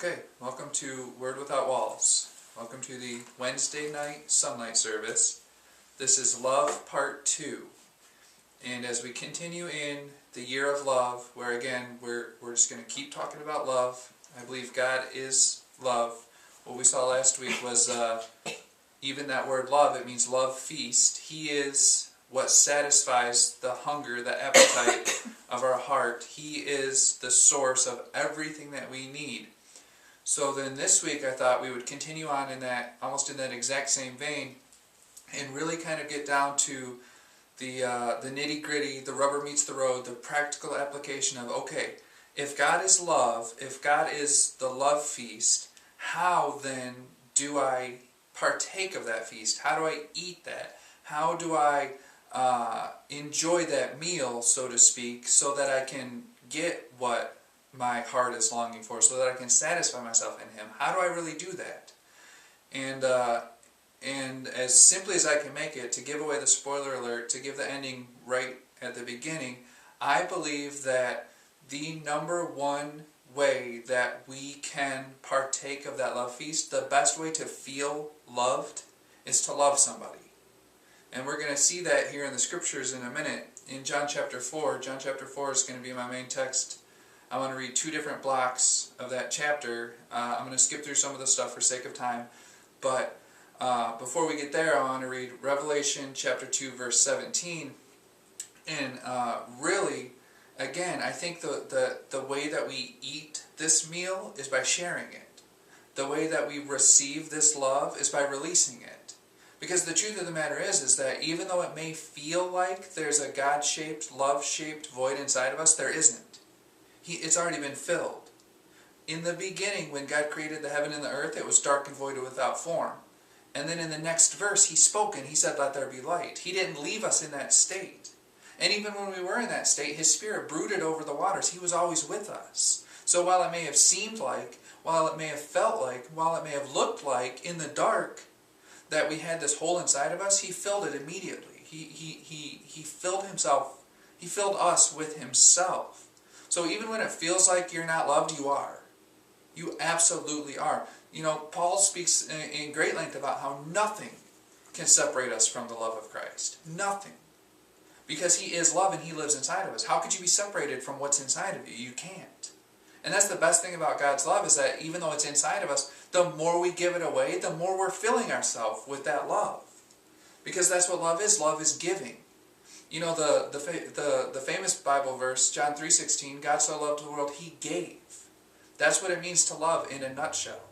Okay, welcome to Word Without Walls. Welcome to the Wednesday night sunlight service. This is Love Part 2. And as we continue in the year of love, where again, we're just going to keep talking about love. I believe God is love. What we saw last week was even that word love, it means love feast. He is what satisfies the hunger, the appetite of our heart. He is the source of everything that we need. So then this week I thought we would continue on in that, almost in that exact same vein, and really kind of get down to the nitty-gritty, the rubber meets the road, the practical application of, okay, if God is love, if God is the love feast, how then do I partake of that feast? How do I eat that? How do I enjoy that meal, so to speak, so that I can get what my heart is longing for, so that I can satisfy myself in Him? How do I really do that? And as simply as I can make it, to give away the spoiler alert, to give the ending right at the beginning, I believe that the number one way that we can partake of that love feast, the best way to feel loved, is to love somebody. And we're going to see that here in the scriptures in a minute. In John chapter 4, John chapter 4 is going to be my main text. I want to read two different blocks of that chapter. I'm going to skip through some of the stuff for sake of time. But before we get there, I want to read Revelation chapter 2, verse 17. And really, again, I think the way that we eat this meal is by sharing it. The way that we receive this love is by releasing it. Because the truth of the matter is that even though it may feel like there's a God-shaped, love-shaped void inside of us, there isn't. It's already been filled. In the beginning, when God created the heaven and the earth, it was dark and void and without form. And then in the next verse, He spoke and He said, "Let there be light." He didn't leave us in that state. And even when we were in that state, His Spirit brooded over the waters. He was always with us. So while it may have seemed like, while it may have felt like, while it may have looked like in the dark that we had this hole inside of us, He filled it immediately. He filled Himself. He filled us with Himself. So even when it feels like you're not loved, you are. You absolutely are. You know, Paul speaks in great length about how nothing can separate us from the love of Christ. Nothing. Because He is love and He lives inside of us. How could you be separated from what's inside of you? You can't. And that's the best thing about God's love, is that even though it's inside of us, the more we give it away, the more we're filling ourselves with that love. Because that's what love is. Love is giving. You know, the famous Bible verse, John 3:16, God so loved the world, He gave. That's what it means to love in a nutshell.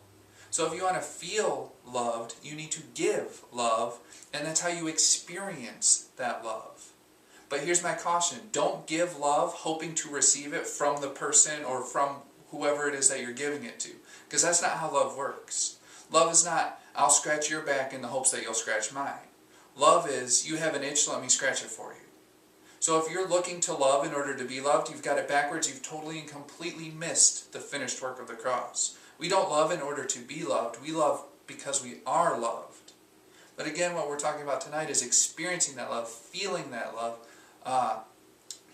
So if you want to feel loved, you need to give love, and that's how you experience that love. But here's my caution. Don't give love hoping to receive it from the person or from whoever it is that you're giving it to. Because that's not how love works. Love is not, I'll scratch your back in the hopes that you'll scratch mine. Love is, you have an itch, let me scratch it for you. So if you're looking to love in order to be loved, you've got it backwards. You've totally and completely missed the finished work of the cross. We don't love in order to be loved. We love because we are loved. But again, what we're talking about tonight is experiencing that love, feeling that love,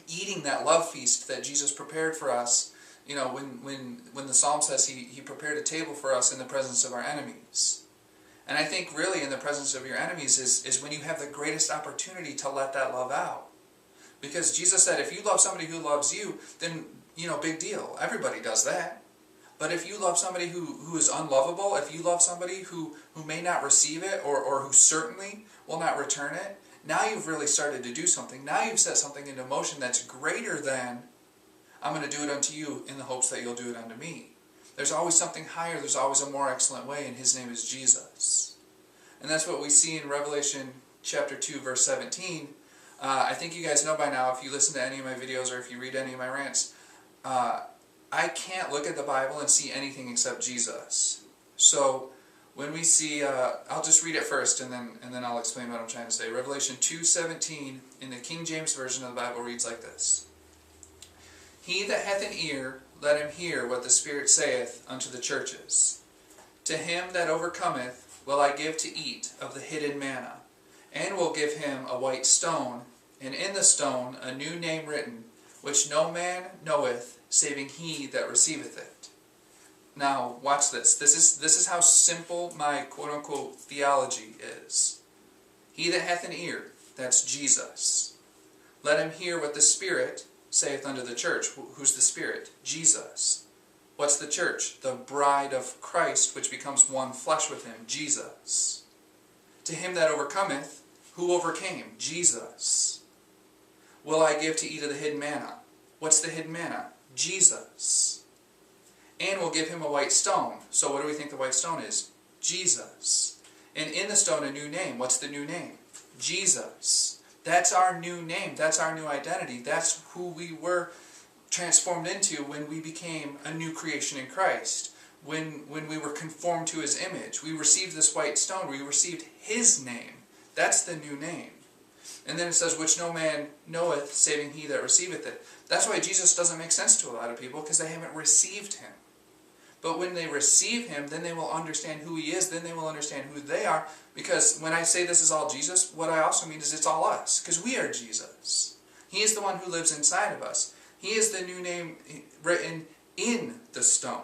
eating that love feast that Jesus prepared for us. You know, when the psalm says He prepared a table for us in the presence of our enemies. And I think really in the presence of your enemies is when you have the greatest opportunity to let that love out. Because Jesus said, if you love somebody who loves you, then, you know, big deal. Everybody does that. But if you love somebody who is unlovable, if you love somebody who may not receive it or who certainly will not return it, now you've really started to do something. Now you've set something into motion that's greater than, I'm going to do it unto you in the hopes that you'll do it unto me. There's always something higher. There's always a more excellent way, and His name is Jesus. And that's what we see in Revelation chapter 2, verse 17. I think you guys know by now, if you listen to any of my videos or if you read any of my rants, I can't look at the Bible and see anything except Jesus. So when we see, I'll just read it first and then I'll explain what I'm trying to say. Revelation 2:17 in the King James Version of the Bible reads like this. He that hath an ear, let him hear what the Spirit saith unto the churches. To him that overcometh will I give to eat of the hidden manna, and will give him a white stone, and in the stone a new name written, which no man knoweth, saving he that receiveth it. Now, watch this. This is how simple my quote-unquote theology is. He that hath an ear, that's Jesus. Let him hear what the Spirit saith unto the church. Who's the Spirit? Jesus. What's the church? The bride of Christ, which becomes one flesh with him, Jesus. To him that overcometh, who overcame? Jesus. Will I give to eat of the hidden manna? What's the hidden manna? Jesus. And will give him a white stone. So what do we think the white stone is? Jesus. And in the stone a new name. What's the new name? Jesus. That's our new name. That's our new identity. That's who we were transformed into when we became a new creation in Christ. When we were conformed to his image. We received this white stone. We received his name. That's the new name. And then it says, which no man knoweth, saving he that receiveth it. That's why Jesus doesn't make sense to a lot of people, because they haven't received him. But when they receive him, then they will understand who he is, then they will understand who they are. Because when I say this is all Jesus, what I also mean is it's all us, because we are Jesus. He is the one who lives inside of us. He is the new name written in the stone.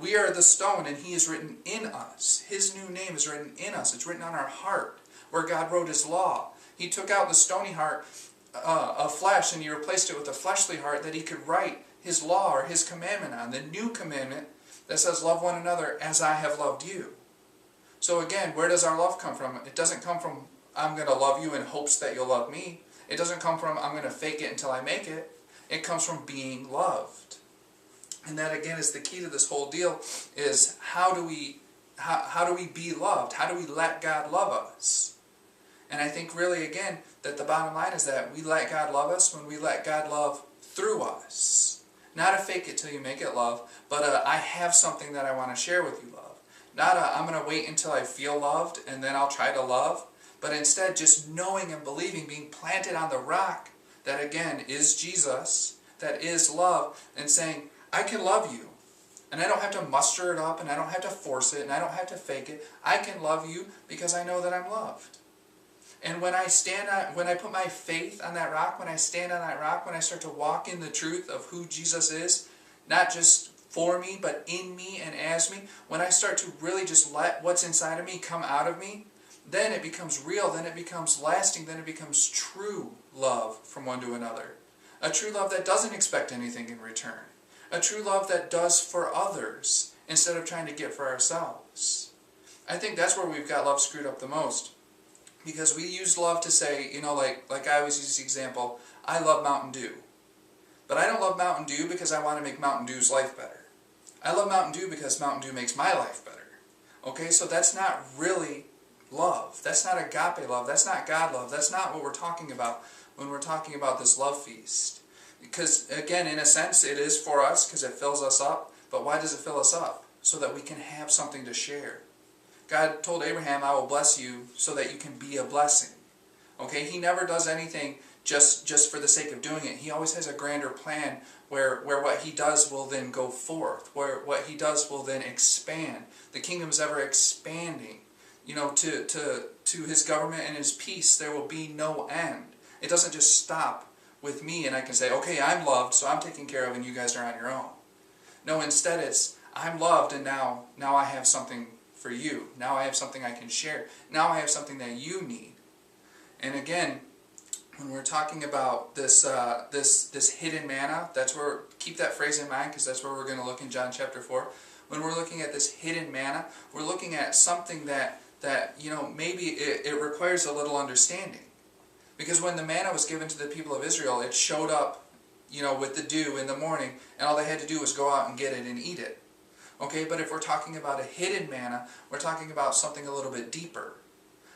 We are the stone, and he is written in us. His new name is written in us. It's written on our heart, where God wrote his law. He took out the stony heart of flesh, and he replaced it with a fleshly heart that he could write his law or his commandment on. The new commandment that says, love one another as I have loved you. So again, where does our love come from? It doesn't come from, I'm going to love you in hopes that you'll love me. It doesn't come from, I'm going to fake it until I make it. It comes from being loved. And that again is the key to this whole deal, is how do we be loved? How do we let God love us? And I think really, again, that the bottom line is that we let God love us when we let God love through us. Not a fake it till you make it love, but I have something that I want to share with you love. Not a I'm going to wait until I feel loved and then I'll try to love, but instead just knowing and believing, being planted on the rock that again is Jesus, that is love, and saying, I can love you. And I don't have to muster it up, and I don't have to force it, and I don't have to fake it. I can love you because I know that I'm loved. And when I put my faith on that rock, when I stand on that rock, when I start to walk in the truth of who Jesus is, not just for me, but in me and as me, when I start to really just let what's inside of me come out of me, then it becomes real, then it becomes lasting, then it becomes true love from one to another. A true love that doesn't expect anything in return. A true love that does for others instead of trying to get for ourselves. I think that's where we've got love screwed up the most. Because we use love to say, you know, like I always use the example, I love Mountain Dew. But I don't love Mountain Dew because I want to make Mountain Dew's life better. I love Mountain Dew because Mountain Dew makes my life better. Okay, so that's not really love. That's not agape love. That's not God love. That's not what we're talking about when we're talking about this love feast. Because, again, in a sense, it is for us because it fills us up. But why does it fill us up? So that we can have something to share. God told Abraham, I will bless you so that you can be a blessing. Okay, he never does anything just for the sake of doing it. He always has a grander plan where what he does will then go forth, where what he does will then expand. The kingdom is ever expanding. You know, to his government and his peace, there will be no end. It doesn't just stop with me and I can say, okay, I'm loved, so I'm taken care of and you guys are on your own. No, instead it's, I'm loved and now I have something for you. Now I have something I can share. Now I have something that you need. And again, when we're talking about this hidden manna, that's where, keep that phrase in mind because that's where we're going to look in John chapter 4. When we're looking at this hidden manna, we're looking at something that you know, maybe it requires a little understanding. Because when the manna was given to the people of Israel, it showed up, you know, with the dew in the morning, and all they had to do was go out and get it and eat it. Okay, but if we're talking about a hidden manna, we're talking about something a little bit deeper.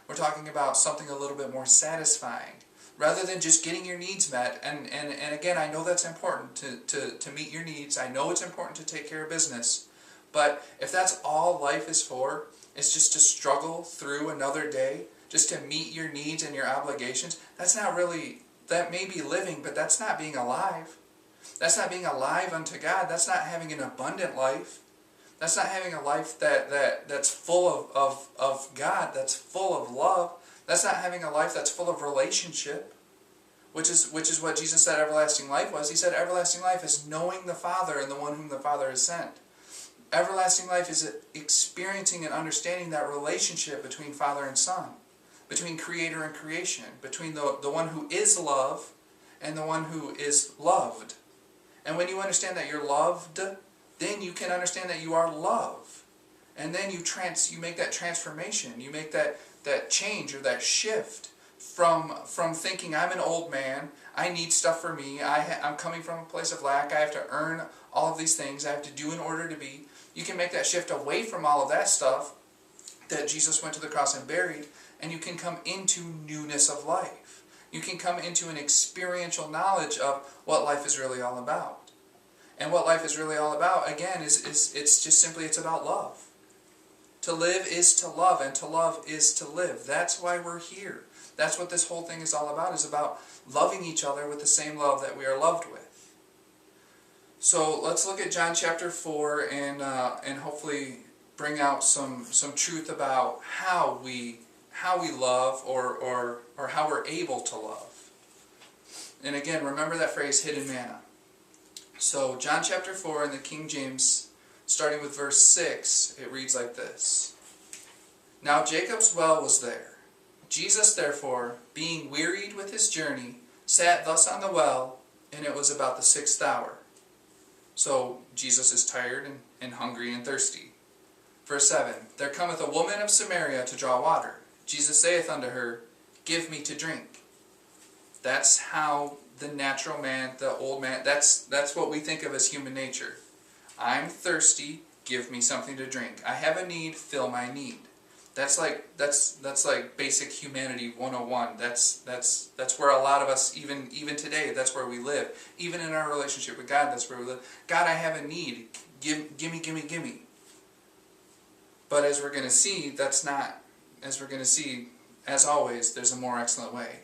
We're talking about something a little bit more satisfying. Rather than just getting your needs met, and again, I know that's important to meet your needs. I know it's important to take care of business. But if that's all life is for, it's just to struggle through another day, just to meet your needs and your obligations, that's not really, that may be living, but that's not being alive. That's not being alive unto God. That's not having an abundant life. That's not having a life that's full of God, that's full of love. That's not having a life that's full of relationship, which is what Jesus said everlasting life was. He said everlasting life is knowing the Father and the one whom the Father has sent. everlasting life is experiencing and understanding that relationship between Father and Son, between Creator and creation, between the one who is love and the one who is loved. And when you understand that you're loved, then you can understand that you are love. And then you make that transformation. You make that change or that shift from thinking I'm an old man, I need stuff for me, I'm coming from a place of lack, I have to earn all of these things, I have to do in order to be. You can make that shift away from all of that stuff that Jesus went to the cross and buried, and you can come into newness of life. You can come into an experiential knowledge of what life is really all about. And what life is really all about, again, it's just simply, it's about love. To live is to love, and to love is to live. That's why we're here. That's what this whole thing is all about, is about loving each other with the same love that we are loved with. So let's look at John chapter 4 and hopefully bring out some truth about how we love or how we're able to love. And again, remember that phrase, hidden manna. So John chapter 4 in the King James, starting with verse 6, it reads like this. Now Jacob's well was there. Jesus, therefore, being wearied with his journey, sat thus on the well, and it was about the 6th hour. So Jesus is tired and hungry and thirsty. Verse 7, there cometh a woman of Samaria to draw water. Jesus saith unto her, give me to drink. That's how the natural man, the old man, that's what we think of as human nature. I'm thirsty, give me something to drink. I have a need, fill my need. That's like basic humanity 101. That's where a lot of us, even today, that's where we live. Even in our relationship with God, that's where we live. God, I have a need. Gimme. But as we're going to see, as always, there's a more excellent way.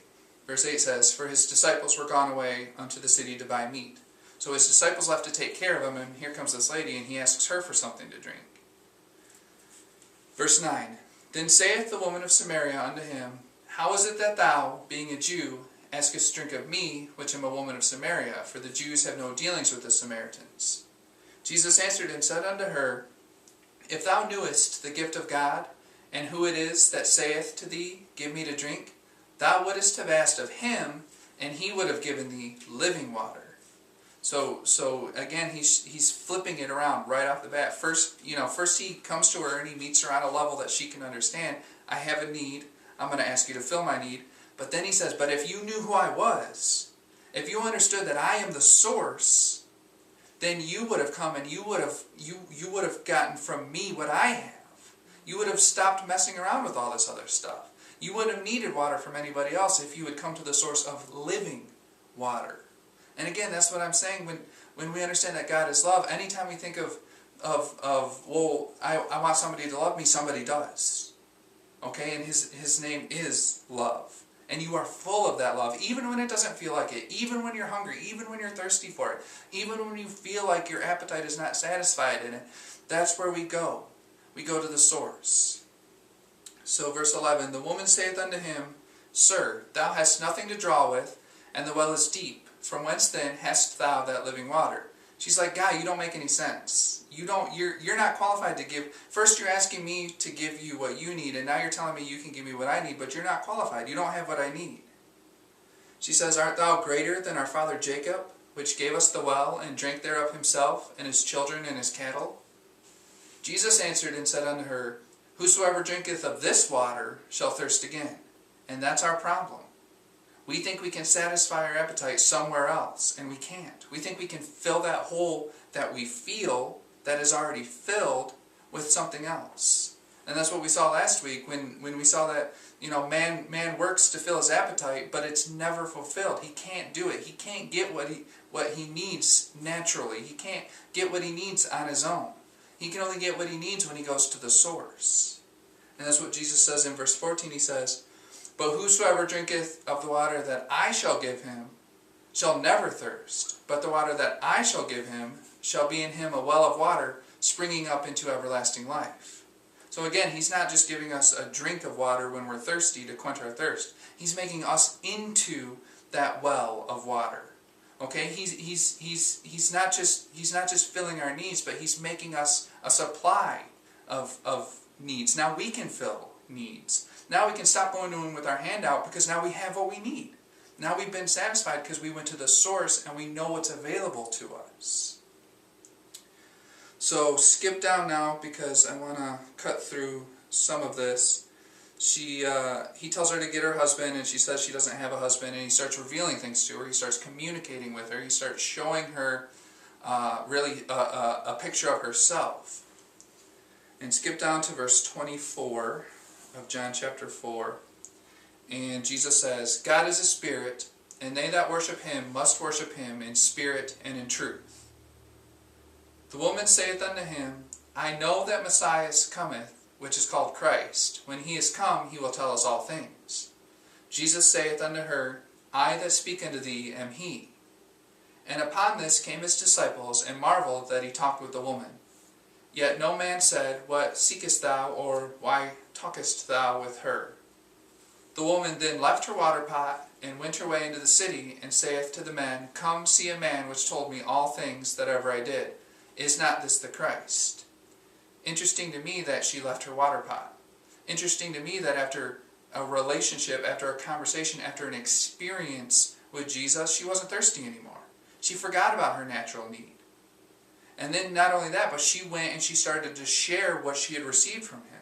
Verse 8 says, for his disciples were gone away unto the city to buy meat. So his disciples left to take care of him, and here comes this lady, and he asks her for something to drink. Verse 9, then saith the woman of Samaria unto him, how is it that thou, being a Jew, askest drink of me, which am a woman of Samaria? For the Jews have no dealings with the Samaritans. Jesus answered and said unto her, if thou knewest the gift of God, and who it is that saith to thee, give me to drink, thou wouldest have asked of him, and he would have given thee living water. So again, he's flipping it around right off the bat. First he comes to her and he meets her on a level that she can understand. I have a need. I'm going to ask you to fill my need. But then he says, but if you knew who I was, if you understood that I am the source, then you would have come and you would have gotten from me what I have. You would have stopped messing around with all this other stuff. You wouldn't have needed water from anybody else if you had come to the source of living water. And again, that's what I'm saying when we understand that God is love. Anytime we think of well, I want somebody to love me, somebody does. Okay, and his name is love. And you are full of that love, even when it doesn't feel like it, even when you're hungry, even when you're thirsty for it, even when you feel like your appetite is not satisfied in it. That's where we go. We go to the source. So verse 11, the woman saith unto him, Sir, thou hast nothing to draw with, and the well is deep. From whence then hast thou that living water? She's like, God, you don't make any sense. You're not qualified to give. First you're asking me to give you what you need, and now you're telling me you can give me what I need, but you're not qualified. You don't have what I need. She says, Art thou greater than our father Jacob, which gave us the well, and drank thereof himself, and his children, and his cattle? Jesus answered and said unto her, Whosoever drinketh of this water shall thirst again. And that's our problem. We think we can satisfy our appetite somewhere else, and we can't. We think we can fill that hole that we feel that is already filled with something else. And that's what we saw last week when we saw that, man works to fill his appetite, but it's never fulfilled. He can't do it. He can't get what he needs naturally. He can't get what he needs on his own. He can only get what he needs when he goes to the source. And that's what Jesus says in verse 14. He says, But whosoever drinketh of the water that I shall give him shall never thirst, but the water that I shall give him shall be in him a well of water springing up into everlasting life. So again, he's not just giving us a drink of water when we're thirsty to quench our thirst. He's making us into that well of water. Okay, he's not just filling our needs, but he's making us a supply of needs. Now we can fill needs. Now we can stop going to him with our hand out, because now we have what we need. Now we've been satisfied because we went to the source and we know what's available to us. So skip down now, because I want to cut through some of this. He tells her to get her husband, and she says she doesn't have a husband, and he starts revealing things to her. He starts communicating with her. He starts showing her really a picture of herself. And skip down to verse 24 of John chapter 4. And Jesus says, God is a spirit, and they that worship him must worship him in spirit and in truth. The woman saith unto him, I know that Messiah cometh, which is called Christ. When he is come, he will tell us all things. Jesus saith unto her, I that speak unto thee am he. And upon this came his disciples, and marveled that he talked with the woman. Yet no man said, What seekest thou, or why talkest thou with her? The woman then left her water pot, and went her way into the city, and saith to the men, Come see a man which told me all things that ever I did. Is not this the Christ? Interesting to me that she left her water pot. Interesting to me that after a relationship, after a conversation, after an experience with Jesus, she wasn't thirsty anymore. She forgot about her natural need. And then not only that, but she went and she started to share what she had received from him.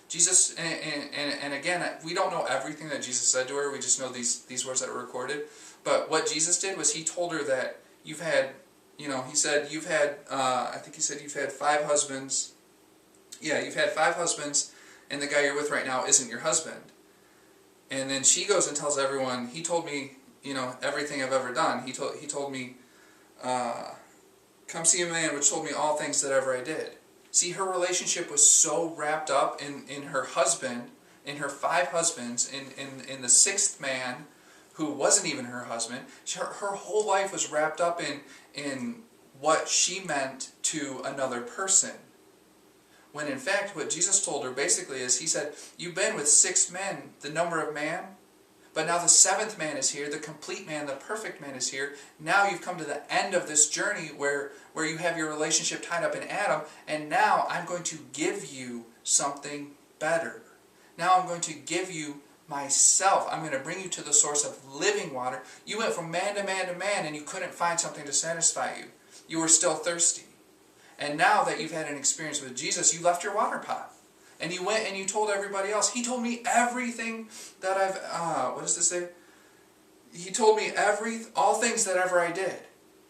Jesus, and again, we don't know everything that Jesus said to her. We just know these words that were recorded. But what Jesus did was he told her that you've had, he said you've had, I think he said you've had 5 husbands. Yeah, you've had 5 husbands, and the guy you're with right now isn't your husband. And then she goes and tells everyone, he told me, everything I've ever done. He told me, come see a man which told me all things that ever I did. See, her relationship was so wrapped up in her husband, in her 5 husbands, in the 6th man who wasn't even her husband. Her whole life was wrapped up in what she meant to another person. When in fact what Jesus told her basically is, he said, you've been with 6 men, the number of man, but now the 7th man is here, the complete man, the perfect man is here. Now you've come to the end of this journey where you have your relationship tied up in Adam, and now I'm going to give you something better. Now I'm going to give you myself. I'm going to bring you to the source of living water. You went from man to man to man, and you couldn't find something to satisfy you. You were still thirsty. And now that you've had an experience with Jesus, you left your water pot. And you went and you told everybody else. He told me everything that what does this say? He told me all things that ever I did.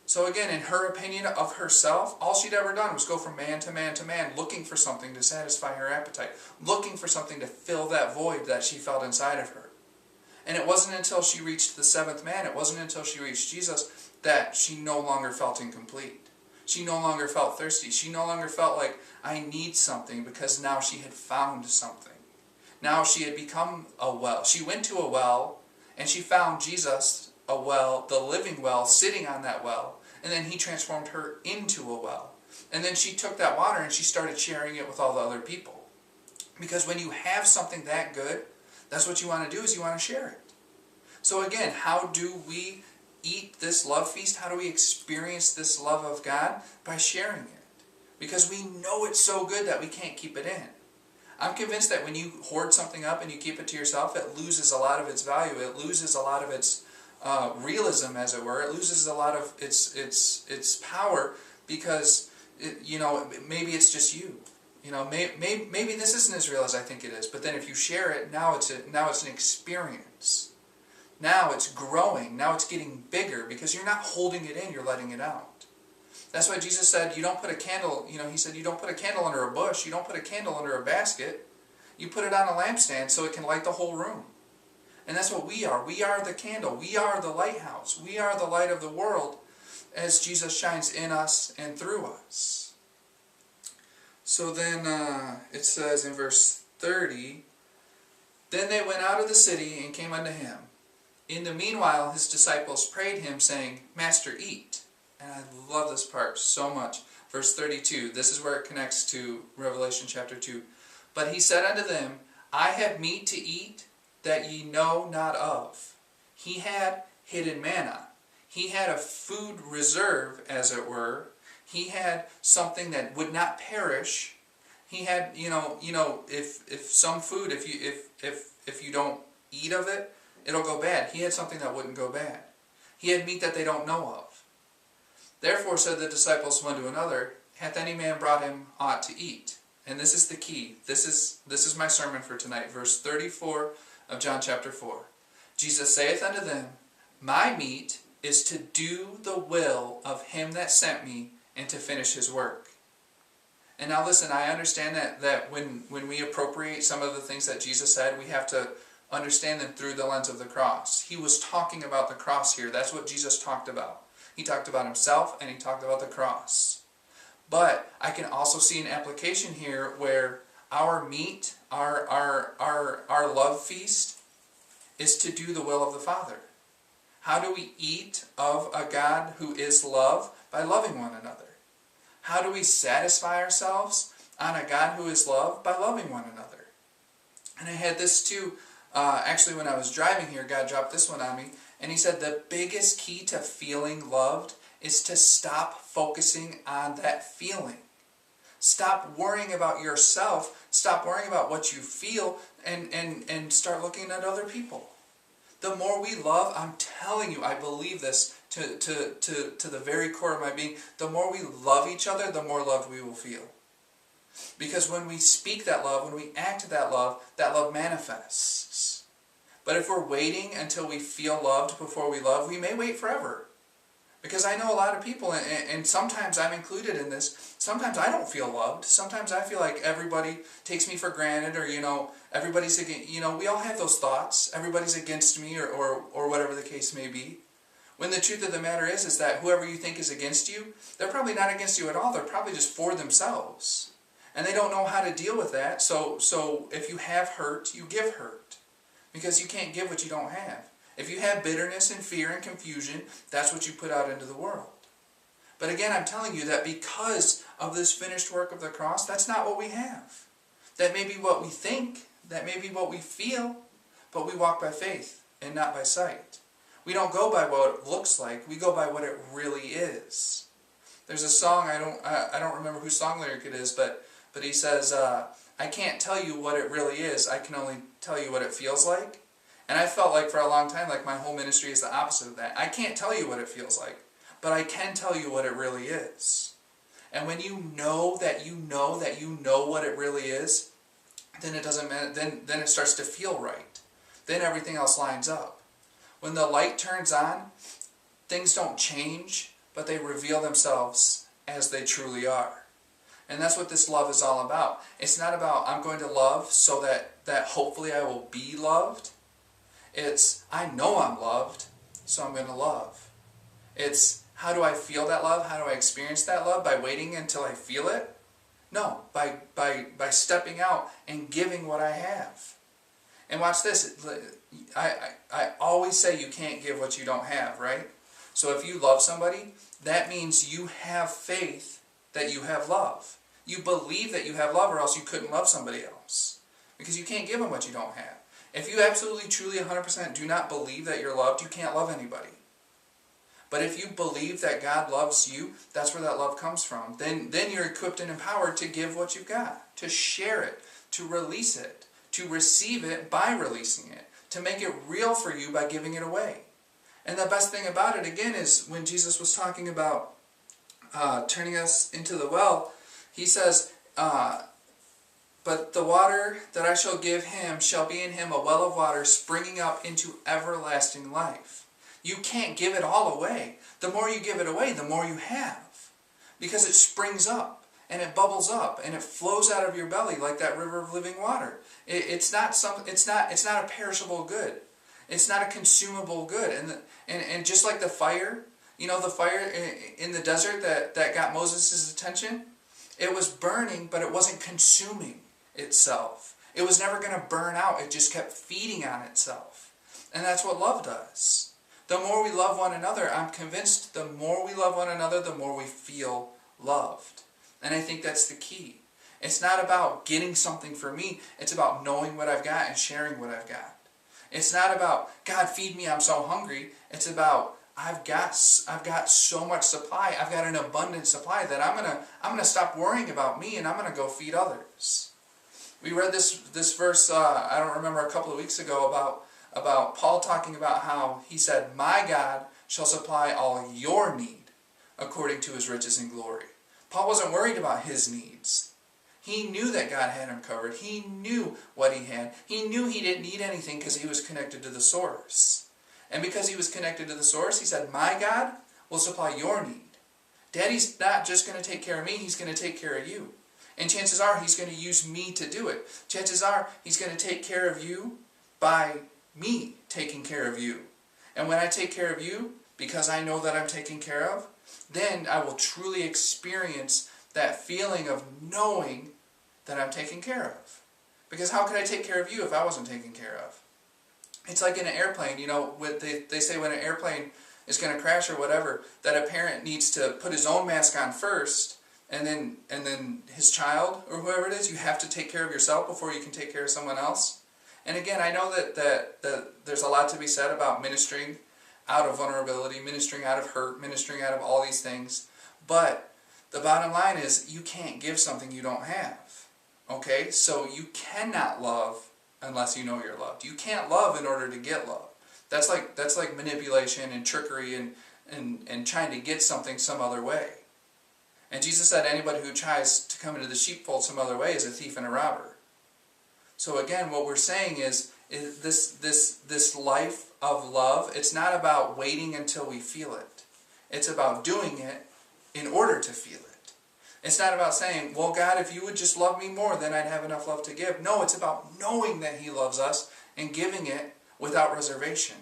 So again, in her opinion of herself, all she'd ever done was go from man to man to man, looking for something to satisfy her appetite, looking for something to fill that void that she felt inside of her. And it wasn't until she reached the 7th man, it wasn't until she reached Jesus, that she no longer felt incomplete. She no longer felt thirsty. She no longer felt like, I need something, because now she had found something. Now she had become a well. She went to a well, and she found Jesus, a well, the living well, sitting on that well. And then he transformed her into a well. And then she took that water and she started sharing it with all the other people. Because when you have something that good, that's what you want to do, is you want to share it. So again, how do we eat this love feast? How do we experience this love of God? By sharing it. Because we know it's so good that we can't keep it in. I'm convinced that when you hoard something up and you keep it to yourself, it loses a lot of its value. It loses a lot of its realism, as it were. It loses a lot of its power, because maybe it's just you. Maybe this isn't as real as I think it is. But then if you share it, now it's an experience. Now it's growing. Now it's getting bigger, because you're not holding it in, you're letting it out. That's why Jesus said, you don't put a candle, he said, you don't put a candle under a bush, you don't put a candle under a basket. You put it on a lampstand so it can light the whole room. And that's what we are. We are the candle. We are the lighthouse. We are the light of the world as Jesus shines in us and through us. So then it says in verse 30, Then they went out of the city and came unto him. In the meanwhile his disciples prayed him, saying, Master, eat. And I love this part so much. Verse 32, this is where it connects to Revelation chapter 2. But he said unto them, I have meat to eat that ye know not of. He had hidden manna. He had a food reserve, as it were. He had something that would not perish. He had, if some food, if you don't eat of it, it'll go bad. He had something that wouldn't go bad. He had meat that they don't know of. Therefore said the disciples one to another, hath any man brought him aught to eat? And this is the key. This is my sermon for tonight. Verse 34 of John chapter 4. Jesus saith unto them, my meat is to do the will of him that sent me, and to finish his work. And now listen, I understand that when we appropriate some of the things that Jesus said, we have to understand them through the lens of the cross. He was talking about the cross here. That's what Jesus talked about. He talked about himself, and he talked about the cross. But I can also see an application here where our meat, our love feast, is to do the will of the Father. How do we eat of a God who is love? By loving one another. How do we satisfy ourselves on a God who is love? By loving one another. And I had this too, actually when I was driving here, God dropped this one on me, and he said the biggest key to feeling loved is to stop focusing on that feeling. Stop worrying about yourself, stop worrying about what you feel, and start looking at other people. The more we love, I'm telling you, I believe this to the very core of my being, the more we love each other, the more loved we will feel. Because when we speak that love, when we act that love manifests. But if we're waiting until we feel loved before we love, we may wait forever. Because I know a lot of people, and sometimes I'm included in this, sometimes I don't feel loved. Sometimes I feel like everybody takes me for granted, or, everybody's against, we all have those thoughts. Everybody's against me, or whatever the case may be. When the truth of the matter is that whoever you think is against you, they're probably not against you at all. They're probably just for themselves. And they don't know how to deal with that. So if you have hurt, you give hurt. Because you can't give what you don't have. If you have bitterness and fear and confusion, that's what you put out into the world. But again, I'm telling you that because of this finished work of the cross, that's not what we have. That may be what we think, that may be what we feel, but we walk by faith and not by sight. We don't go by what it looks like, we go by what it really is. There's a song, I don't remember whose song lyric it is, but he says, I can't tell you what it really is, I can only tell you what it feels like. And I felt like for a long time, like my whole ministry is the opposite of that. I can't tell you what it feels like, but I can tell you what it really is. And when you know that you know that you know what it really is, then it doesn't matter, then it starts to feel right. Then everything else lines up. When the light turns on, things don't change, but they reveal themselves as they truly are. And that's what this love is all about. It's not about I'm going to love so that hopefully I will be loved. It's, I know I'm loved, so I'm going to love. It's, how do I feel that love? How do I experience that love? By waiting until I feel it? No, by stepping out and giving what I have. And watch this. I always say you can't give what you don't have, right? So if you love somebody, that means you have faith that you have love. You believe that you have love, or else you couldn't love somebody else. Because you can't give them what you don't have. If you absolutely, truly, 100% do not believe that you're loved, you can't love anybody. But if you believe that God loves you, that's where that love comes from. Then you're equipped and empowered to give what you've got, to share it, to release it, to receive it by releasing it, to make it real for you by giving it away. And the best thing about it, again, is when Jesus was talking about turning us into the well, he says, but the water that I shall give him shall be in him a well of water springing up into everlasting life. You can't give it all away. The more you give it away, the more you have. Because it springs up, and it bubbles up, and it flows out of your belly like that river of living water. It's not a perishable good. It's not a consumable good. And just like the fire, the fire in the desert that got Moses' attention, it was burning, but it wasn't consuming itself. It was never going to burn out. It just kept feeding on itself. And that's what love does. The more we love one another, I'm convinced the more we love one another, the more we feel loved. And I think that's the key. It's not about getting something for me. It's about knowing what I've got and sharing what I've got. It's not about, God, feed me, I'm so hungry. It's about, I've got so much supply. I've got an abundant supply that I'm gonna stop worrying about me and I'm gonna go feed others. We read this verse, I don't remember, a couple of weeks ago about Paul talking about how he said, "My God shall supply all your need according to his riches and glory." Paul wasn't worried about his needs. He knew that God had him covered. He knew what he had. He knew he didn't need anything because he was connected to the source. And because he was connected to the source, he said, "My God will supply your need." Daddy's not just going to take care of me, he's going to take care of you. And chances are he's going to use me to do it. Chances are he's going to take care of you by me taking care of you. And when I take care of you, because I know that I'm taken care of, then I will truly experience that feeling of knowing that I'm taken care of. Because how could I take care of you if I wasn't taken care of? It's like in an airplane, you know, they say when an airplane is going to crash or whatever, that a parent needs to put his own mask on first, and then his child or whoever it is. You have to take care of yourself before you can take care of someone else. And again, I know that there's a lot to be said about ministering out of vulnerability, ministering out of hurt, ministering out of all these things. But the bottom line is you can't give something you don't have. Okay? So you cannot love unless you know you're loved. You can't love in order to get love. That's like manipulation and trickery and trying to get something some other way. And Jesus said anybody who tries to come into the sheepfold some other way is a thief and a robber. So again, what we're saying is this life of love, it's not about waiting until we feel it. It's about doing it in order to feel it. It's not about saying, well, God, if you would just love me more, then I'd have enough love to give. No, it's about knowing that he loves us and giving it without reservation.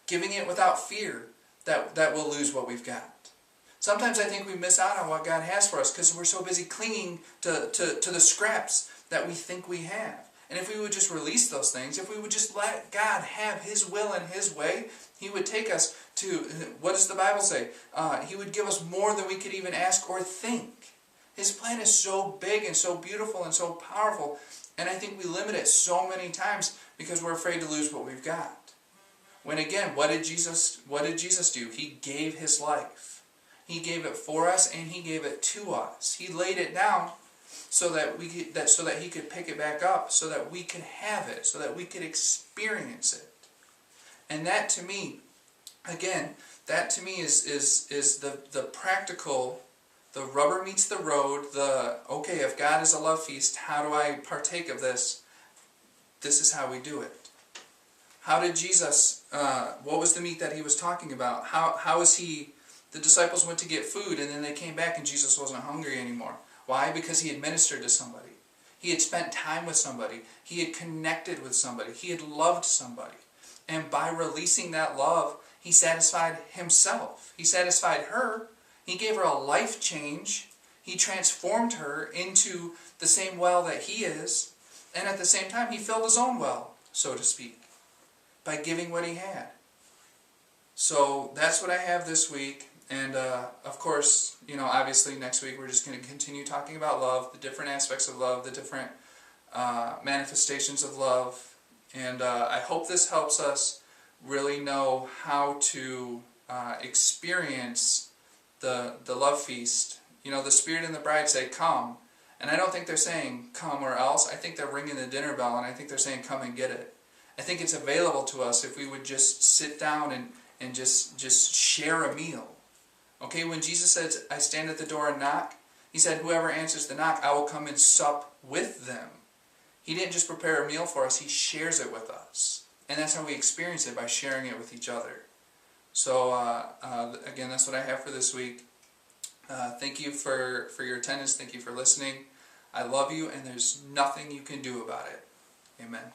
Giving it without fear that we'll lose what we've got. Sometimes I think we miss out on what God has for us because we're so busy clinging to the scraps that we think we have. And if we would just release those things, if we would just let God have his will and his way, he would take us to, what does the Bible say? He would give us more than we could even ask or think. His plan is so big and so beautiful and so powerful, and I think we limit it so many times because we're afraid to lose what we've got. When again, what did Jesus do? He gave his life. He gave it for us and he gave it to us. He laid it down so that he could pick it back up, so that we could have it, so that we could experience it. And that to me, again, that to me is the practical. The rubber meets the road, okay, if God is a love feast, how do I partake of this? This is how we do it. How did Jesus, what was the meat that he was talking about? How is he, the disciples went to get food and then they came back and Jesus wasn't hungry anymore. Why? Because he had ministered to somebody. He had spent time with somebody. He had connected with somebody. He had loved somebody. And by releasing that love, he satisfied himself. He satisfied her. He gave her a life change. He transformed her into the same well that he is. And at the same time, he filled his own well, so to speak, by giving what he had. So that's what I have this week. And of course, you know, obviously next week we're just going to continue talking about love, the different aspects of love, the different manifestations of love. And I hope this helps us really know how to experience the love feast. You know, the Spirit and the bride say, come. And I don't think they're saying, come or else. I think they're ringing the dinner bell, and I think they're saying, come and get it. I think it's available to us if we would just sit down and just share a meal. Okay, when Jesus said, I stand at the door and knock, he said, whoever answers the knock, I will come and sup with them. He didn't just prepare a meal for us, he shares it with us. And that's how we experience it, by sharing it with each other. So, again, that's what I have for this week. Thank you for your attendance. Thank you for listening. I love you, and there's nothing you can do about it. Amen.